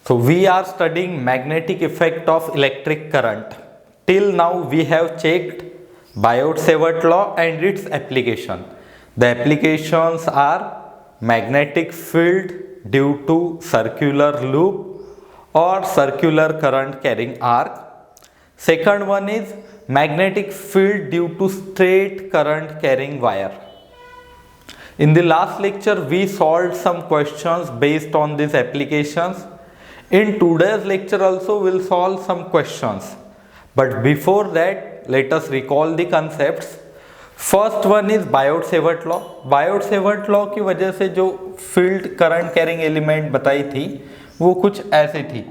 So we are studying magnetic effect of electric current. Till now we have checked Biot-Savart law and its application. The applications are magnetic field due to circular loop or circular current carrying arc. Second one is magnetic field due to straight current carrying wire. In the last lecture we solved some questions based on these applications. In today's lecture also we'll solve some questions. But before that, let us recall the concepts. First one is Biot-Savart law. Biot-Savart law की वजह से जो field current carrying element बताई थी वो कुछ ऐसे थी,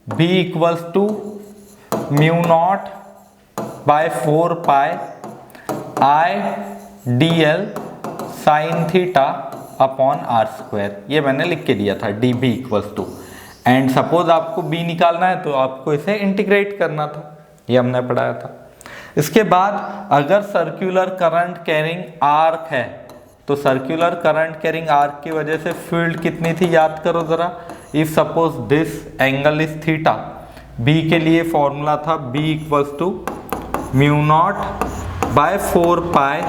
B equals to mu naught by 4 pi I dl sine theta upon R square. ये मैंने लिख के दिया था dB equals to. And suppose आपको B निकालना है तो आपको इसे इंटीग्रेट करना था, ये हमने पढ़ाया था. इसके बाद अगर सर्कुलर करंट कैरिंग आर्क है तो सर्कुलर करंट कैरिंग आर्क की वजह से फील्ड कितनी थी याद करो जरा. If suppose this angle is theta, B के लिए फॉर्मूला था B equals to mu naught by 4 pi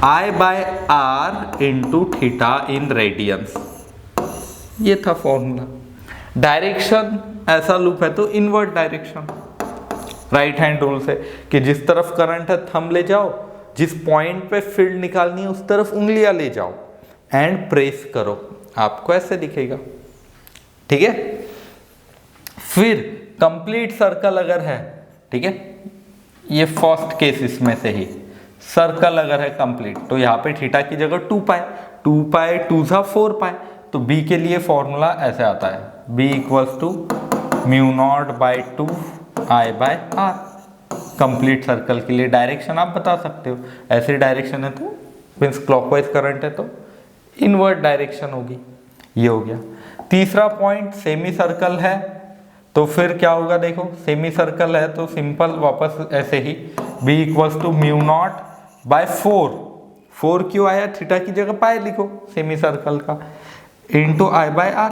I by R into theta in radians. ये था फॉर्मूला. डायरेक्शन ऐसा लूप है तो invert direction, right hand rule से कि जिस तरफ करंट है थंब ले जाओ, जिस पॉइंट पे फील्ड निकालनी है उस तरफ उंगलियां ले जाओ एंड प्रेस करो, आपको ऐसे दिखेगा. ठीक है. फिर कंप्लीट सर्कल अगर है, ठीक है, ये फर्स्ट केस इसमें से ही सर्कल अगर है कंप्लीट तो यहाँ पे थीटा की जगह 2 पाई 2 जा 4 पाई. तो B के लिए फॉर्मूला ऐसे आता है B equals to mu naught by 2 I by R. Complete circle के लिए डायरेक्शन आप बता सकते हो, ऐसी डायरेक्शन है तो मीन्स क्लॉकवाइज करंट है तो इनवर्ट डायरेक्शन होगी. ये हो गया. तीसरा पॉइंट सेमी सर्कल है तो फिर क्या होगा देखो, सेमी सर्कल है तो सिंपल वापस ऐसे ही B equals to mu naught by 4 क्यों आया, थीटा की जगह पाई लिखो सेमी सर्कल का, इंटू I बाय R.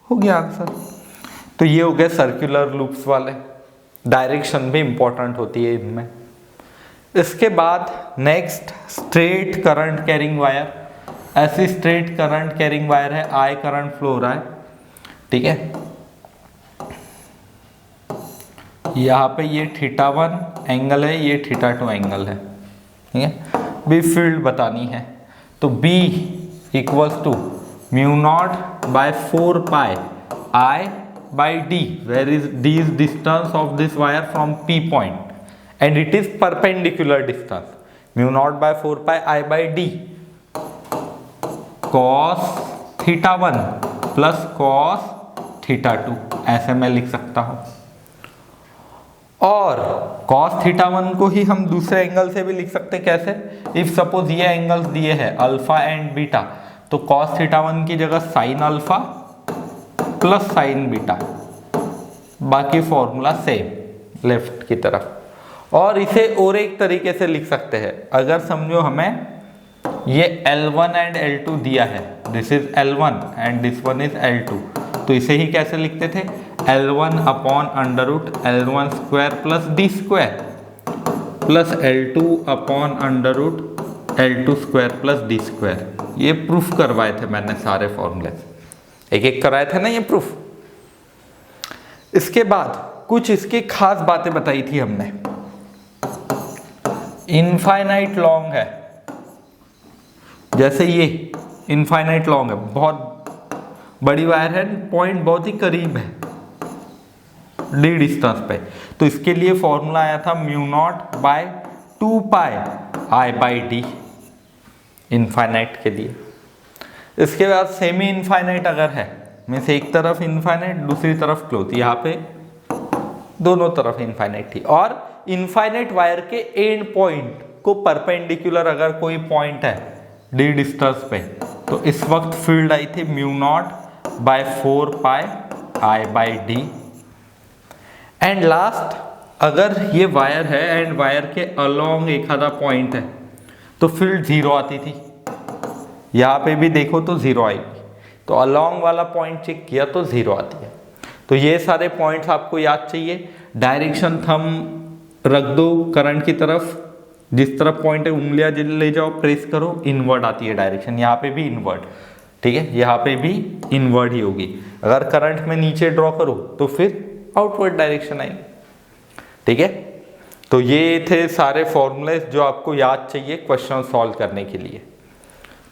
हो गया आंसर. तो ये हो गया सर्कुलर लूप्स वाले. डायरेक्शन भी इंपॉर्टेंट होती है इनमें. इसके बाद next straight current carrying wire. ऐसी स्ट्रेट करंट कैरिंग वायर है, I करंट फ्लो हो रहा है, ठीक है. यहाँ पे ये θ1 एंगल है, ये θ2 एंगल है, ठीक है. B फील्ड बतानी है तो B equals to mu naught by 4 pi I by D, where is D is distance of this wire from P point and it is perpendicular distance. Mu naught by 4 pi I by D cos θ1 plus cos θ2, ऐसे मैं लिख सकता हूँ. और cos θ1 को ही हम दूसरे angle से भी लिख सकते. कैसे? इफ सपोज ये एंगल्स दिए हैं अल्फा एंड बीटा तो cos θ1 की जगह sine alpha plus sign beta, बाकी फॉर्मूला सेम लेफ्ट की तरफ. और इसे और एक तरीके से लिख सकते हैं. अगर समझो हमें ये L1 एंड L2 दिया है, this is L1 and this one is L2, तो इसे ही कैसे लिखते थे, L1 upon under root L1 square plus D square plus L2 upon under root L2 square plus D square. ये प्रूफ करवाए थे मैंने सारे फॉर्मूले, एक एक कराए थे ना ये प्रूफ. इसके बाद कुछ इसकी खास बातें बताई थी हमने. इनफाइनाइट लॉन्ग है, जैसे ये इनफाइनाइट लॉन्ग है, बहुत बड़ी वायर है, पॉइंट बहुत ही करीब है D डिस्टेंस पे, तो इसके लिए फॉर्मूला आया था mu naught by 2 pi I by D infinite के लिए. इसके बाद सेमी इनफाइनाइट अगर है, मीन्स एक तरफ इनफाइनाइट दूसरी तरफ क्लोज, यहाँ पे दोनों तरफ इनफाइनाइट थी. और इनफाइनाइट वायर के एंड पॉइंट को परपेंडिकुलर अगर कोई पॉइंट है D डिस्टेंस पे तो इस वक्त फील्ड आई थी mu naught by 4 pi I by D. And last, अगर ये वायर है एंड वायर के अलोंग एक आधा पॉइंट है तो फील्ड 0 आती थी. यहाँ पे भी देखो तो 0 आएगी, तो अलोंग वाला पॉइंट चेक किया तो 0 आती है. तो ये सारे पॉइंट्स आपको याद चाहिए। डायरेक्शन थंब रख दो करंट की तरफ, जिस तरफ पॉइंट है उंगलियां ले जाओ, प्रेस करो, इनवर्ड आती है डायरेक्शन। यहाँ पे भी इनवर्ड, ठीक है, यहाँ पे भी इनवर्ड ही होगी। अगर करंट में नीचे ड्रॉ करो तो फिर आउटवर्ड डायरेक्शन आएगी, ठीक है। तो ये थे सारे फॉर्मूले जो आपको याद चाहिए क्वेश्चन सॉल्व करने के लिए।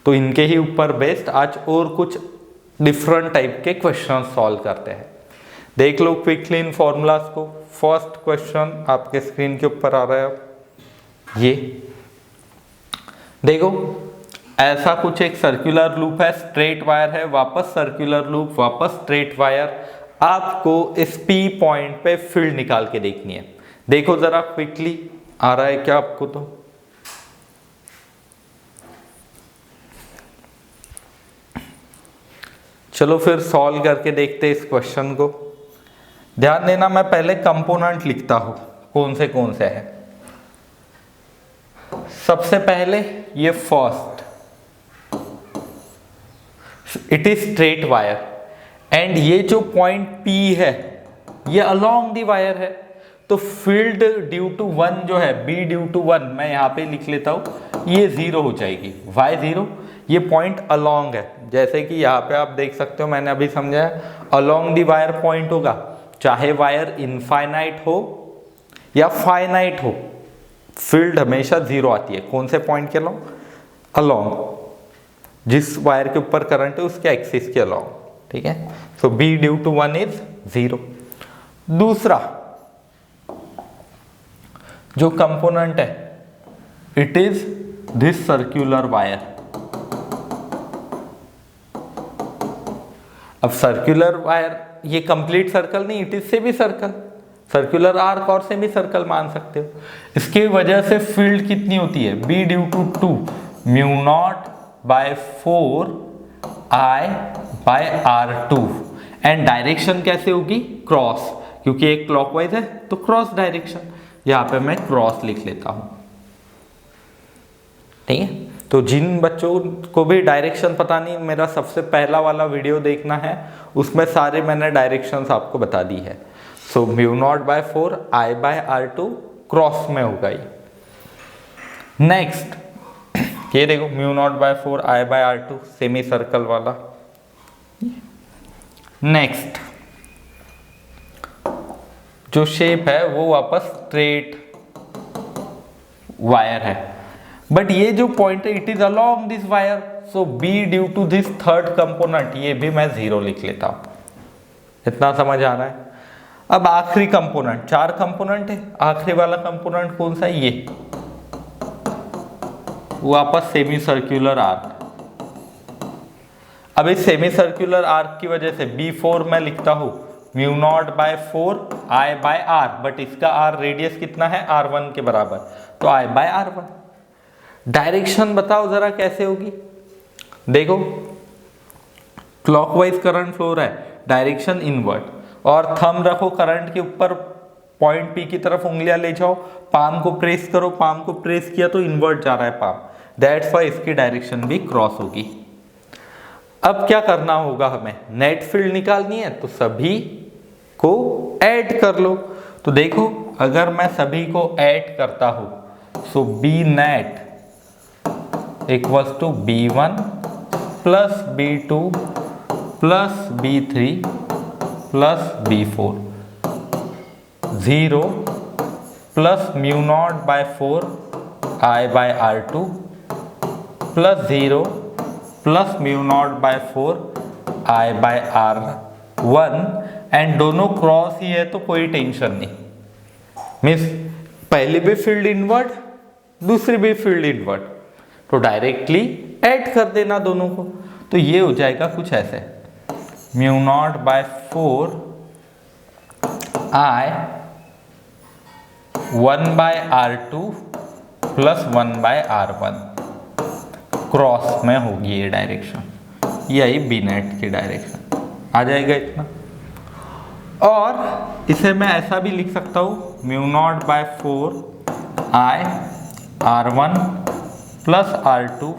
तो इनके ही ऊपर बेस्ड आज और कुछ डिफरेंट टाइप के क्वेश्चन सॉल्व करते हैं। देख लो क्विकली इन फॉर्मूलाज को। फर्स्ट क्वेश्चन आपके स्क्रीन के ऊपर आ रहा है, ये देखो, ऐसा कुछ एक सर्कुलर लूप है, स्ट्रेट वायर है, वापस सर्कुलर लूप, वापस स्ट्रेट वायर। आपको इस P पॉइंट पे फील्ड निकाल के देखनी है। देखो जरा क्विकली, आ रहा है क्या आपको? तो चलो फिर सॉल्व करके देखते हैं इस क्वेश्चन को। ध्यान देना, मैं पहले कंपोनेंट लिखता हूं कौन से है। सबसे पहले ये first, it is straight wire and ये जो पॉइंट P है ये अलोंग द वायर है। तो फील्ड ड्यू टू 1 जो है, B ड्यू टू 1 मैं यहाँ पे लिख लेता हूँ, ये 0 हो जाएगी। वाई 0? ये पॉइंट अलोंग है, जैसे कि यहाँ पे आप देख सकते हो, मैंने अभी समझाया, अलोंग दी वायर पॉइंट होगा, चाहे वायर इनफाइनाइट हो या फाइनाइट हो, फील्ड हमेशा 0 आती है। कौन से पॉइंट के अलोंग? अलोंग, जिस वायर के ऊपर करंट है उसके एक्सिस के अलोंग, ठीक है। सो B ड्यू टू 1 इज 0। दूसरा जो कंपोनेंट है, it is this circular wire. अब सर्कुलर वायर ये कंप्लीट सर्कल नहीं, इट इज से भी सर्कल, सर्कुलर आर्क और सेमी सर्कल मान सकते हो। इसकी वजह से फील्ड कितनी होती है? B due to 2 mu naught by 4 I by R2। And direction कैसे होगी? क्रॉस, क्योंकि एक क्लॉकवाइज है तो क्रॉस डायरेक्शन। यहां पे मैं क्रॉस लिख लेता हूं, ठीक है। तो जिन बच्चों को भी डायरेक्शन पता नहीं, मेरा सबसे पहला वाला वीडियो देखना है, उसमें सारे मैंने डायरेक्शंस आपको बता दी है। So mu naught by 4 I by R2 cross में होगा ये। नेक्स्ट ये देखो, mu naught by 4 I by R2 semi circle वाला। नेक्स्ट जो शेप है वो वापस स्ट्रेट वायर है, बट ये जो पॉइंट है it is along this wire. So B due to this third component, ये भी मैं 0 लिख लेता हूं। इतना समझ आ रहा है? अब आखिरी कंपोनेंट, 4 कंपोनेंट है, आखिरी वाला कंपोनेंट कौन सा है? ये वापस सेमी सर्कुलर आर्क। अब इस सेमी सर्कुलर आर्क की वजह से B4 मैं लिखता हूं mu naught by 4 I by R, but इसका R रेडियस कितना है? R1 के बराबर, तो I बाय R1। डायरेक्शन बताओ जरा कैसे होगी? देखो क्लॉकवाइज करंट फ्लो रहा है, डायरेक्शन इनवर्ड, और थंब रखो करंट के ऊपर, पॉइंट P की तरफ उंगलियां ले जाओ, पाम को प्रेस करो, पाम को प्रेस किया तो इनवर्ड जा रहा है पाम, दैट्स व्हाई इसकी डायरेक्शन भी क्रॉस होगी। अब क्या करना होगा हमें? नेट फील्ड निकालनी है, तो सभी को ऐड कर लो। तो देखो अगर मैं सभी को ऐड करता हूं, so B net equals to B1 plus B2 plus B3 plus B4, 0 plus mu naught by 4 I by R2 plus 0 plus mu naught by 4 I by R1, and दोनों क्रॉस ही है तो कोई टेंशन नहीं। Means पहली भी field inward, दूसरी भी फील्ड इनवर्ड, तो डायरेक्टली ऐड कर देना दोनों को। तो ये हो जाएगा कुछ ऐसे, mu naught by 4 I 1 by R2 plus 1 by R1, cross में होगी ये डायरेक्शन, यही बी नेट की डायरेक्शन आ जाएगा इतना। और इसे मैं ऐसा भी लिख सकता हूँ, mu naught by 4 I R1 plus R2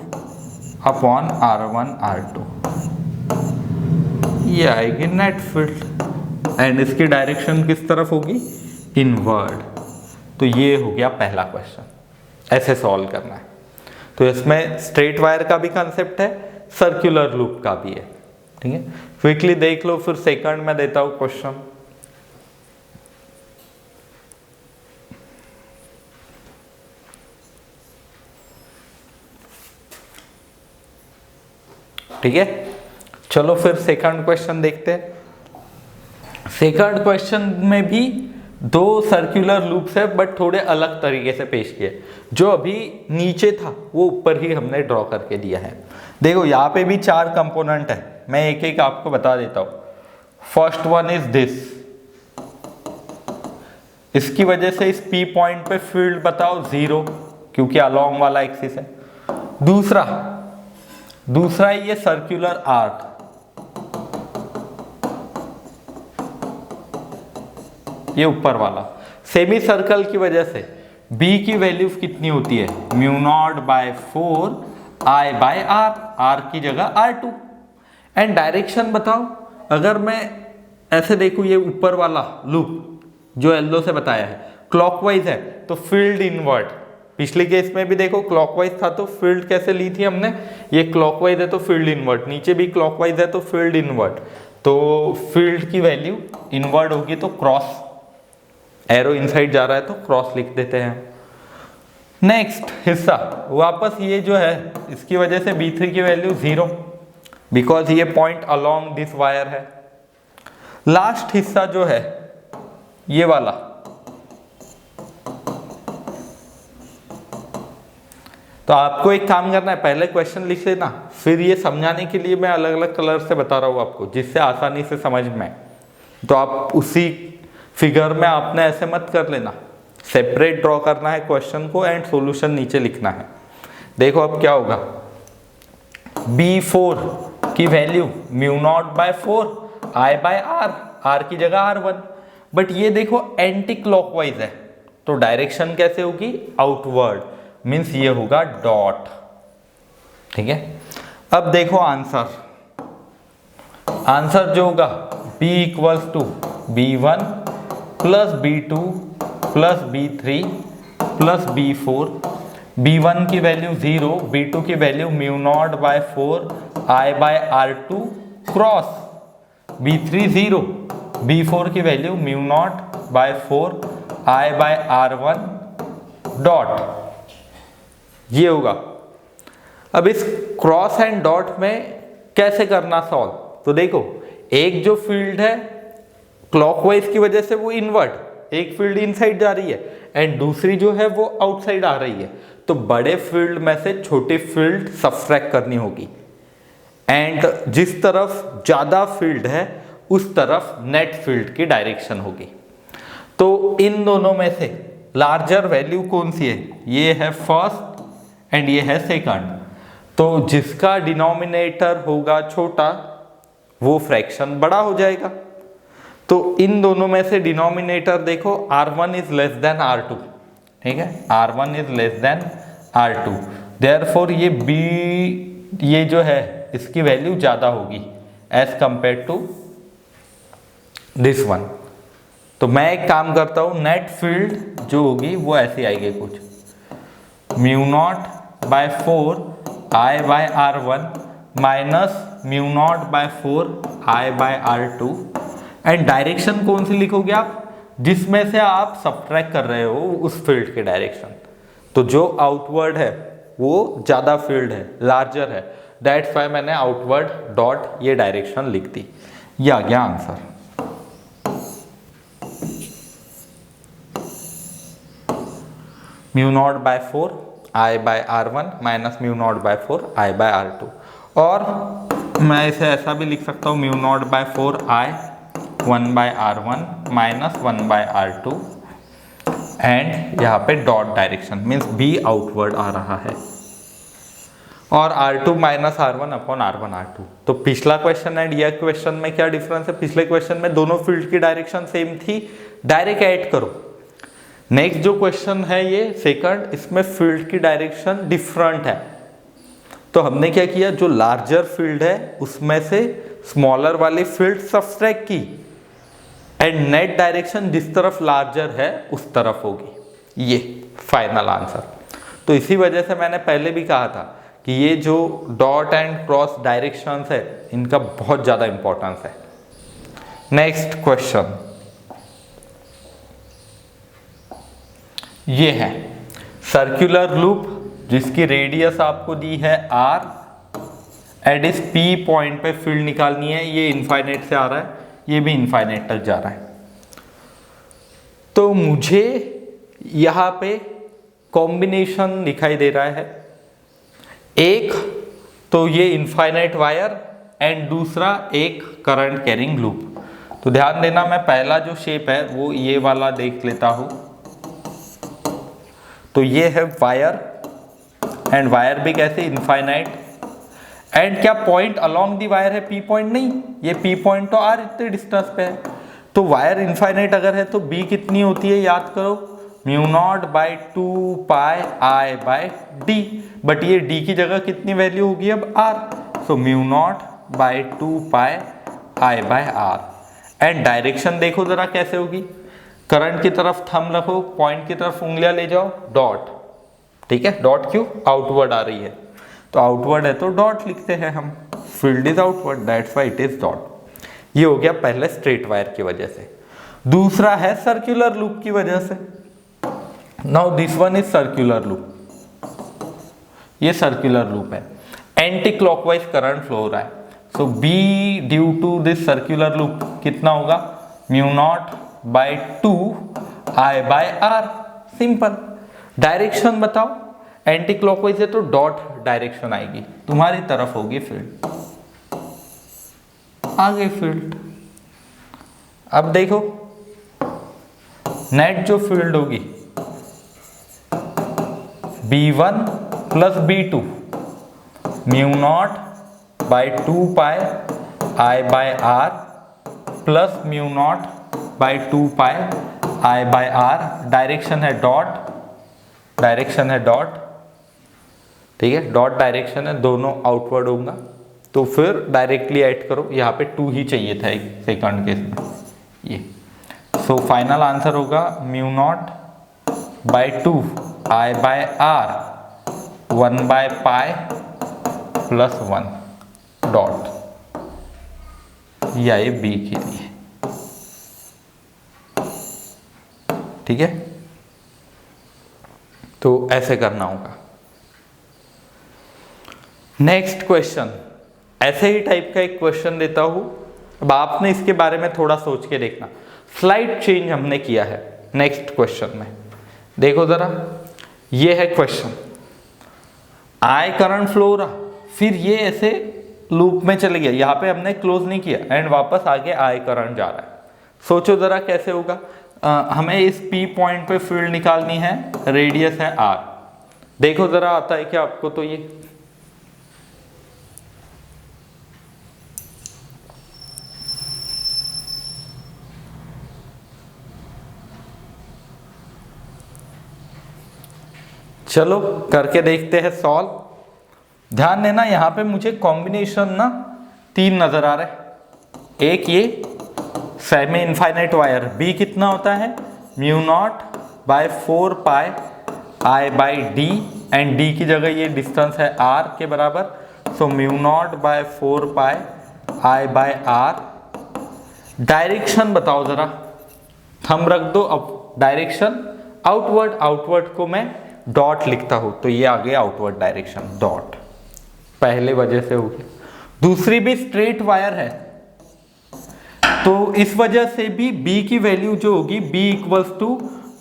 upon R1 R2, ये आएगी नेट फील्ड। एंड इसकी डायरेक्शन किस तरफ होगी, इनवर्ड। तो ये हो गया पहला क्वेश्चन, ऐसे सॉल्व करना है। तो इसमें स्ट्रेट वायर का भी कंसेप्ट है, सर्कुलर लूप का भी है, ठीक है। क्विकली देख लो, फिर सेकंड में देता हूं क्वेश्चन। ठीक है, चलो फिर सेकंड क्वेश्चन देखते हैं। सेकंड क्वेश्चन में भी दो सर्कुलर लूप्स है, बट थोड़े अलग तरीके से पेश किए। जो अभी नीचे था वो ऊपर ही हमने ड्रॉ करके दिया है। देखो यहाँ पे भी 4 कंपोनेंट है, मैं एक एक आपको बता देता हूं। फर्स्ट वन इज दिस, इसकी वजह से इस P पॉइंट पे फील्ड बताओ 0, क्योंकि अलोंग वाला एक्सिस है। दूसरा ये सर्कुलर आर्क, ये ऊपर वाला सेमी सर्कल की वजह से B की वैल्यू कितनी होती है, μ0/4 I/r, r की जगह r2। एंड डायरेक्शन बताओ, अगर मैं ऐसे देखूं, ये ऊपर वाला लूप जो येलो से बताया है क्लॉकवाइज है, तो फील्ड इनवर्ट। पिछले केस में भी देखो क्लॉकवाइज था, तो फील्ड कैसे ली थी हमने, ये क्लॉकवाइज है तो फील्ड इनवर्ट, नीचे भी क्लॉकवाइज है तो फील्ड इनवर्ट। तो फील्ड की वैल्यू इनवर्ट होगी, तो क्रॉस, एरो इनसाइड जा रहा है तो क्रॉस लिख देते हैं। नेक्स्ट हिस्सा वापस, ये जो है इसकी वजह से B3 की वैल्यू 0, बिकॉज ये पॉइंट अलोंग दिस वायर है। लास्ट हिस्सा जो है ये वाला, तो आपको एक काम करना है, पहले क्वेश्चन लिख लेना, फिर ये समझाने के लिए मैं अलग अलग कलर से बता रहा हूं आपको, जिससे आसानी से समझ में। तो आप उसी फिगर में आपने ऐसे मत कर लेना, सेपरेट ड्रॉ करना है क्वेश्चन को एंड सॉल्यूशन नीचे लिखना है। देखो अब क्या होगा, B4 की वैल्यू μ0/4 I/r, r की जगह r1। बट ये देखो एंटी क्लॉकवाइज है, तो डायरेक्शन कैसे होगी, आउटवर्ड, मीन्स ये होगा डॉट। ठीक है, अब देखो आंसर जो होगा B = B1 + B2 + B3 + B4। B1 की वैल्यू 0, B2 की value μ0/4 I/r2 cross, B3 0, B4 की वैल्यू μ0/4 I/r1 डॉट, ये होगा। अब इस क्रॉस एंड डॉट में कैसे करना सॉल्व, तो देखो एक जो फील्ड है क्लॉकवाइज की वजह से वो इनवर्ट, एक फील्ड इनसाइड जा रही है एंड दूसरी जो है वो आउटसाइड आ रही है, तो बड़े फील्ड में से छोटी फील्ड सब्ट्रैक्ट करनी होगी। एंड जिस तरफ ज्यादा फील्ड है उस तरफ नेट फील्ड की डायरेक्शन होगी। तो इन दोनों में से लार्जर वैल्यू कौन सी है, ये है फर्स्ट एंड ये है सेकंड। तो जिसका डिनोमिनेटर होगा छोटा वो फ्रैक्शन बड़ा हो जाएगा। तो इन दोनों में से डिनोमिनेटर देखो, R1 is less than R2, ठीक है, R1 is less than R2, therefore ये B, ये जो है इसकी वैल्यू ज्यादा होगी as compare to this one. तो मैं एक काम करता हूं, नेट फील्ड जो होगी वो ऐसी आएगी कुछ μ0/4 I/r1 minus μ0/4 I/r2। And direction कौन सी लिखोगे आप, जिसमें से आप सब्ट्रैक्ट कर रहे हो उस फील्ड की डायरेक्शन। तो जो आउटवर्ड है वो ज्यादा फील्ड है, लार्जर है, दैट्स व्हाई मैंने आउटवर्ड डॉट ये डायरेक्शन लिख दी। ये आ गया आंसर। μ0/4 I/r1 minus μ0/4 I/r2। और मैं इसे ऐसा भी लिख सकता हूँ, μ0/4 I 1/r1 minus 1/r2 and यहाँ पे dot direction means B outward आ रहा है, और R2 minus R1 upon R1 R2। तो पिछला क्वेश्चन एंड यह क्वेश्चन में क्या डिफरेंस है, पिछले क्वेश्चन में दोनों फील्ड की डायरेक्शन सेम थी, डायरेक्ट ऐड करो। नेक्स्ट जो क्वेश्चन है ये सेकंड, इसमें फील्ड की डायरेक्शन डिफरेंट है। तो हमने क्या किया, जो लार्जर फील्ड है उसमें से स्मॉलर वाली फील्ड सब्ट्रैक्ट की एंड नेट डायरेक्शन जिस तरफ लार्जर है उस तरफ होगी। ये फाइनल आंसर। तो इसी वजह से मैंने पहले भी कहा था कि ये जो डॉट एंड क्रॉस डायरेक्शंस है इनका बहुत ज़्यादा इंपॉर्टेंस है। नेक्स्ट क्वेश्चन ये है सर्कुलर लूप जिसकी रेडियस आपको दी है r, एट इस P पॉइंट पे फील्ड निकालनी है। ये इनफाइनाइट से आ रहा है, ये भी इनफाइनाइट तक जा रहा है। तो मुझे यहाँ पे कॉम्बिनेशन दिखाई दे रहा है, एक तो ये इनफाइनाइट वायर एंड दूसरा एक करंट कैरिंग लूप। तो ध्यान देना, मैं पहला जो शेप है वो ये वाला देख लेता हूँ। तो ये है वायर एंड वायर भी कैसे इनफाइनाइट, एंड क्या पॉइंट अलोंग दी वायर है P पॉइंट? नहीं, ये P पॉइंट तो R इतने डिस्टेंस पे है। तो वायर इनफाइनाइट अगर है तो B कितनी होती है याद करो, mu naught by 2 pi I by D। But ये D की जगह कितनी वैल्यू होगी अब R, so mu naught by 2 pi I by R। And direction देखो जरा कैसे होगी, करंट की तरफ थंब रखो, पॉइंट की तरफ उंगलियां ले जाओ, डॉट। ठीक है, डॉट क्यों? आउटवर्ड आ रही है, तो आउटवर्ड है तो डॉट लिखते हैं हम। Field is outward, that's why it is dot. ये हो गया पहले स्ट्रेट वायर की वजह से। दूसरा है सर्कुलर लूप की वजह से। Now this one is circular loop, ये सर्कुलर लूप है, एंटी क्लॉकवाइज करंट फ्लो हो रहा है। So B due to this circular loop कितना होगा, mu naught by 2 I by R। Simple. Direction बताओ, एंटी क्लॉकवाइज है तो डॉट डायरेक्शन आएगी, तुम्हारी तरफ होगी फील्ड, आगे फील्ड। अब देखो नेट जो फील्ड होगी B1 plus B2 mu naught by 2 pi I by R plus mu naught by 2 pi I by R। Direction है डॉट, डायरेक्शन है डॉट, ठीक है, डॉट डायरेक्शन है, दोनों आउटवर्ड होगा। तो फिर डायरेक्टली ऐड करो, यहाँ पे 2 ही चाहिए था एक सेकंड केस में ये। सो फाइनल आंसर होगा mu naught by 2 I by R 1 by pi plus 1 dot, या ये बी के लिए। ठीक है, तो ऐसे करना होगा। नेक्स्ट क्वेश्चन, ऐसे ही टाइप का एक क्वेश्चन देता हूं। अब आपने इसके बारे में थोड़ा सोच के देखना, स्लाइड चेंज हमने किया है नेक्स्ट क्वेश्चन में। देखो जरा, ये है क्वेश्चन, आई करंट फ्लो रहा, फिर ये ऐसे लूप में चले गया, यहाँ पे हमने क्लोज नहीं किया एंड वापस आगे आई करंट जा रहा है। सोचो जरा कैसे होगा। हमें इस P पॉइंट पे फील्ड निकालनी है, रेडियस है R। देखो जरा आता है क्या आपको? तो ये चलो करके देखते हैं सॉल्व। ध्यान देना, यहाँ पे मुझे कॉम्बिनेशन ना 3 नजर आ रहा है। एक ये सेमी इनफाइनाइट वायर, B कितना होता है, mu naught by 4 pi I by D, and D की जगह ये डिस्टेंस है R के बराबर, so mu naught by 4 pi I by R। Direction बताओ जरा, थंब रख दो। अब डायरेक्शन आउटवर्ड, आउटवर्ड को मैं डॉट लिखता हूं, तो ये आ गया आउटवर्ड डायरेक्शन, डॉट, पहले वजह से हो गया। दूसरी भी स्ट्रेट वायर है, तो इस वजह से भी B की वैल्यू जो होगी, B equals to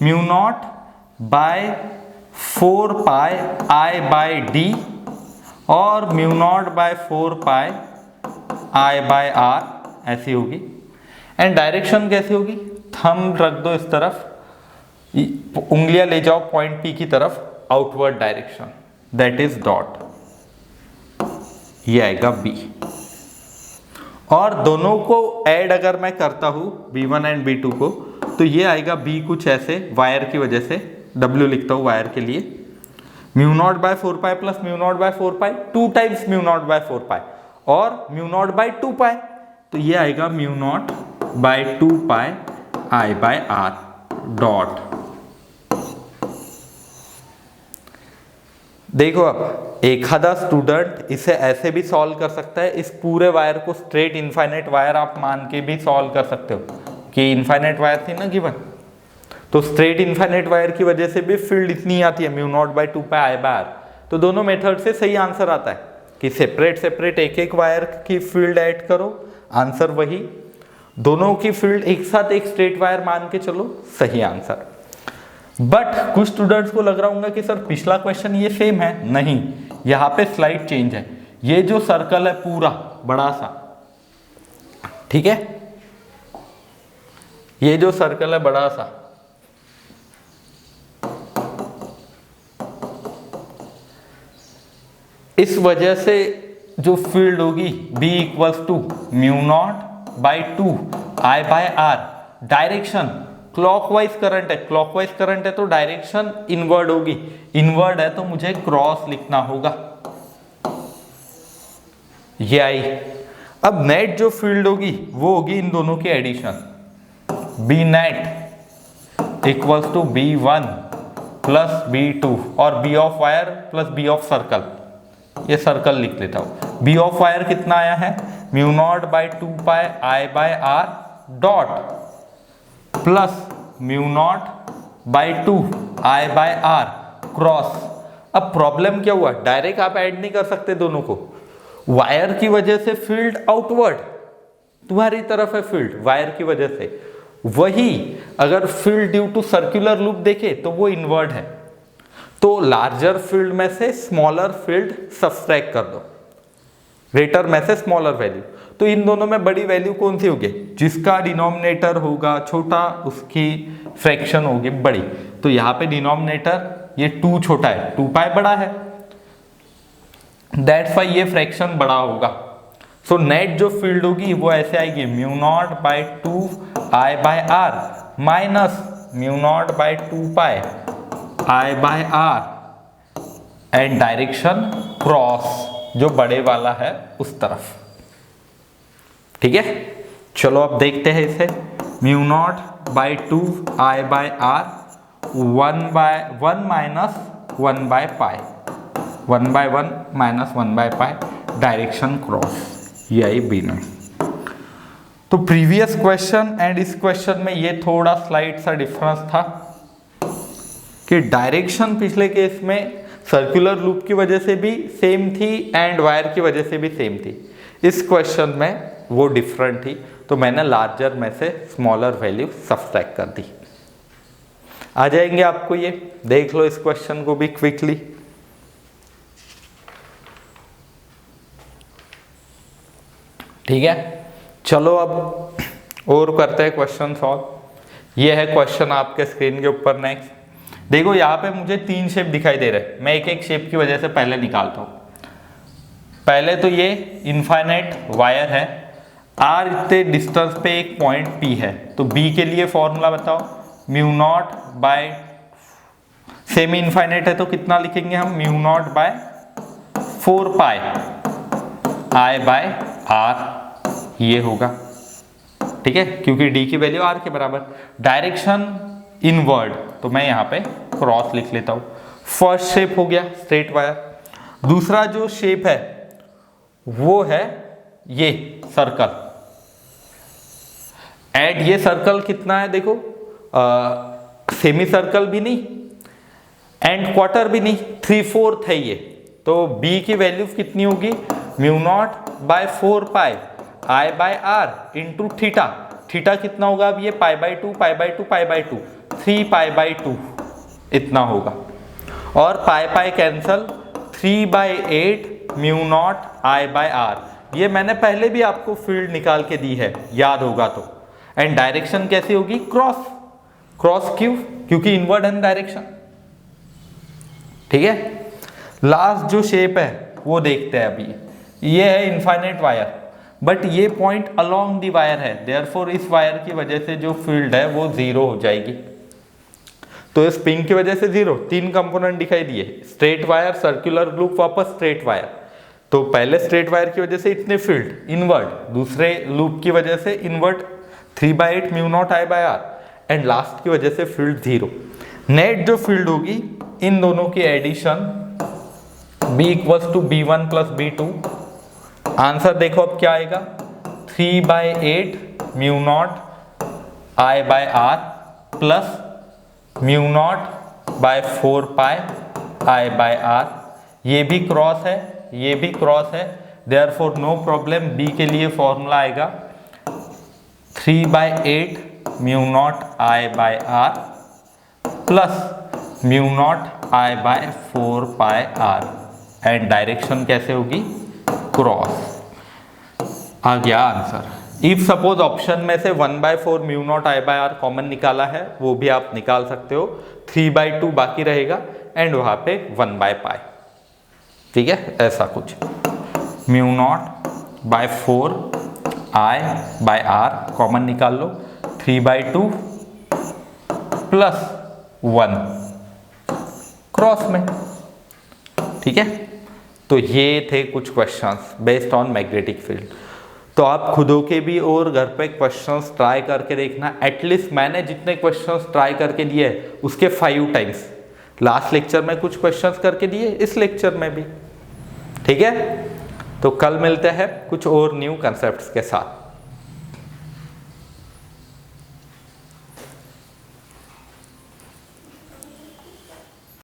mu naught by 4 pi I by D और mu naught by 4 pi I by R, ऐसी होगी। एंड डायरेक्शन कैसी होगी, थंब रख दो इस तरफ, उंगलियां ले जाओ पॉइंट P की तरफ, outward direction, that is dot, ये आएगा B। और दोनों को ऐड अगर मैं करता हूं B1 एंड B2 को, तो ये आएगा B कुछ ऐसे, वायर की वजह से W लिखता हूं वायर के लिए, mu naught by 4 pi plus mu naught by 4 pi, 2 times mu naught by 4 pi और म्यू नॉट बाय 2 पाई, तो ये आएगा mu naught by 2 pi I by R dot. देखो अब एक आधा स्टूडेंट इसे ऐसे भी सॉल्व कर सकता है, इस पूरे वायर को स्ट्रेट इनफाइनाइट वायर आप मान के भी सॉल्व कर सकते हो कि इनफाइनाइट वायर थी ना गिवन, तो स्ट्रेट इनफाइनाइट वायर की वजह से भी फील्ड इतनी आती है mu naught by 2 pi I by R. तो दोनों मेथड से सही आंसर आता है कि सेपरेट सेपरेट एक एक वायर की फील्ड ऐड करो, आंसर वही, दोनों की फील्ड एक साथ एक स्ट्रेट वायर मान के चलो, सही आंसर। बट कुछ स्टूडेंट्स को लग रहा होगा कि सर पिछला क्वेश्चन ये सेम है, नहीं, यहाँ पे स्लाइड चेंज है। ये जो सर्कल है पूरा बड़ा सा, ठीक है, ये जो सर्कल है बड़ा सा, इस वजह से जो फील्ड होगी B equals to mu naught by 2 I by R, direction clockwise current है, क्लॉकवाइज करंट है तो डायरेक्शन इनवर्ड होगी, इनवर्ड है तो मुझे क्रॉस लिखना होगा, ये आई। अब नेट जो फील्ड होगी वो होगी इन दोनों की addition, B net equals to B1 plus B2 और B of wire plus B of circle, ये सर्कल लिख लेता हूं। B ऑफ वायर कितना आया है mu naught by 2 pi I by R dot plus mu naught by 2 I by R cross. अब problem क्या हुआ, डायरेक्ट आप ऐड नहीं कर सकते दोनों को, वायर की वजह से फील्ड आउटवर्ड तुम्हारी तरफ है, फील्ड वायर की वजह से, वही अगर field due to circular loop देखे तो वो इनवर्ड है, तो लार्जर फील्ड में से स्मॉलर फील्ड सब्सट्रैक्ट कर दो, ग्रेटर में से स्मॉलर वैल्यू, तो इन दोनों में बड़ी वैल्यू कौन सी होगी, जिसका डिनोमिनेटर होगा छोटा उसकी फ्रैक्शन होगी बड़ी, तो यहाँ पे डिनोमिनेटर ये 2 छोटा है, 2 पाई बड़ा है, दैट्स वाई ये फ्रैक्शन बड़ा होगा। सो नेट जो फील्ड होगी वो ऐसे आएगी mu naught by 2 I by R minus mu naught by 2 pi I by R and direction cross, जो बड़े वाला है उस तरफ, ठीक है। चलो अब देखते हैं इसे, mu naught by 2 I by R 1 minus 1 by pi, 1 by 1 minus 1 by pi, direction cross, ये आई बी में। तो प्रीवियस क्वेश्चन एंड इस क्वेश्चन में ये थोड़ा स्लाइड सा डिफरेंस था कि डायरेक्शन पिछले केस में सर्कुलर लूप की वजह से भी सेम थी एंड वायर की वजह से भी सेम थी, इस क्वेश्चन में वो डिफरेंट थी, तो मैंने लार्जर में से स्मॉलर वैल्यू सब्सट्रैक्ट कर दी। आ जाएंगे आपको ये, देख लो इस क्वेश्चन को भी क्विकली। ठीक है, चलो अब और करते हैं क्वेश्चन सॉल्व। ये है क्वेश्चन आपके स्क्रीन के ऊपर। नेक्स्ट देखो, यहाँ पे मुझे 3 शेप दिखाई दे रहे हैं, मैं एक एक शेप की वजह से पहले निकालता हूँ। पहले तो ये इनफाइनाइट वायर है, आर इतने डिस्टेंस पे एक पॉइंट P है, तो B के लिए फॉर्मूला बताओ, mu naught by, semi infinite है तो कितना लिखेंगे हम, mu naught by 4 pi I by R, ये होगा, ठीक है, क्योंकि D की वैल्यू R के बराबर। डायरेक्शन इनवर्ड, तो मैं यहाँ पे क्रॉस लिख लेता हूँ। फर्स्ट शेप हो गया स्ट्रेट वायर। दूसरा जो शेप है वो है ये सर्कल, एंड ये सर्कल कितना है देखो, सेमी सर्कल भी नहीं एंड क्वार्टर भी नहीं, 3/4 है ये, तो B की वैल्यू कितनी होगी, mu naught by 4 pi I by R into theta, theta कितना होगा अब ये pi by 2 pi by 2 pi by 2, 3 pi by 2 इतना होगा, और pi pi cancel, 3/8 mu naught I by R. ये मैंने पहले भी आपको फील्ड निकाल के दी है, याद होगा तो। एंड डायरेक्शन कैसी होगी, क्रॉस, क्रॉस क्यों, क्योंकि इनवर्ड है डायरेक्शन, ठीक है। लास्ट जो शेप है वो देखते हैं अभी, ये है इनफाइनाइट वायर, बट ये पॉइंट अलोंग दी वायर है, देयरफॉर इस वायर की वजह से जो फील्ड है वो 0 हो जाएगी। तो इस पिंक की वजह से 0, 3 कंपोनेंट दिखाई दिए, स्ट्रेट वायर, सर्कुलर लूप, वापस स्ट्रेट वायर। तो पहले स्ट्रेट वायर की वजह से इतने फील्ड इनवर्ड, दूसरे लूप की वजह से inward, 3/8 mu naught I by R, and last की वजह से फील्ड 0। नेट जो फील्ड होगी इन दोनों की addition B equals to B1 plus B2। Answer देखो अब क्या आएगा, 3/8 mu naught I by R plus mu naught by 4 pi I by R. ये भी क्रॉस है, ये भी क्रॉस है, देयरफॉर नो प्रॉब्लम। बी के लिए फॉर्मूला आएगा 3/8 mu naught I by R plus mu naught I by 4 pi R, and direction कैसे होगी, क्रॉस। आ गया आंसर। इफ सपोज ऑप्शन में से 1/4 mu naught I by R common निकाला है, वो भी आप निकाल सकते हो, 3/2 बाकी रहेगा एंड वहां पे 1/π। ठीक है, ऐसा कुछ mu naught by 4 I by R common निकाल लो, 3/2 प्लस 1 क्रॉस में। ठीक है, तो ये थे कुछ questions based on magnetic field. तो आप खुदों के भी और घर पे क्वेश्चंस ट्राई करके देखना। एटलीस्ट मैंने जितने क्वेश्चंस ट्राई करके दिए उसके 5 टाइम्स। लास्ट लेक्चर में कुछ क्वेश्चंस करके दिए, इस लेक्चर में भी। ठीक है, तो कल मिलते हैं कुछ और न्यू कंसेप्ट्स के साथ।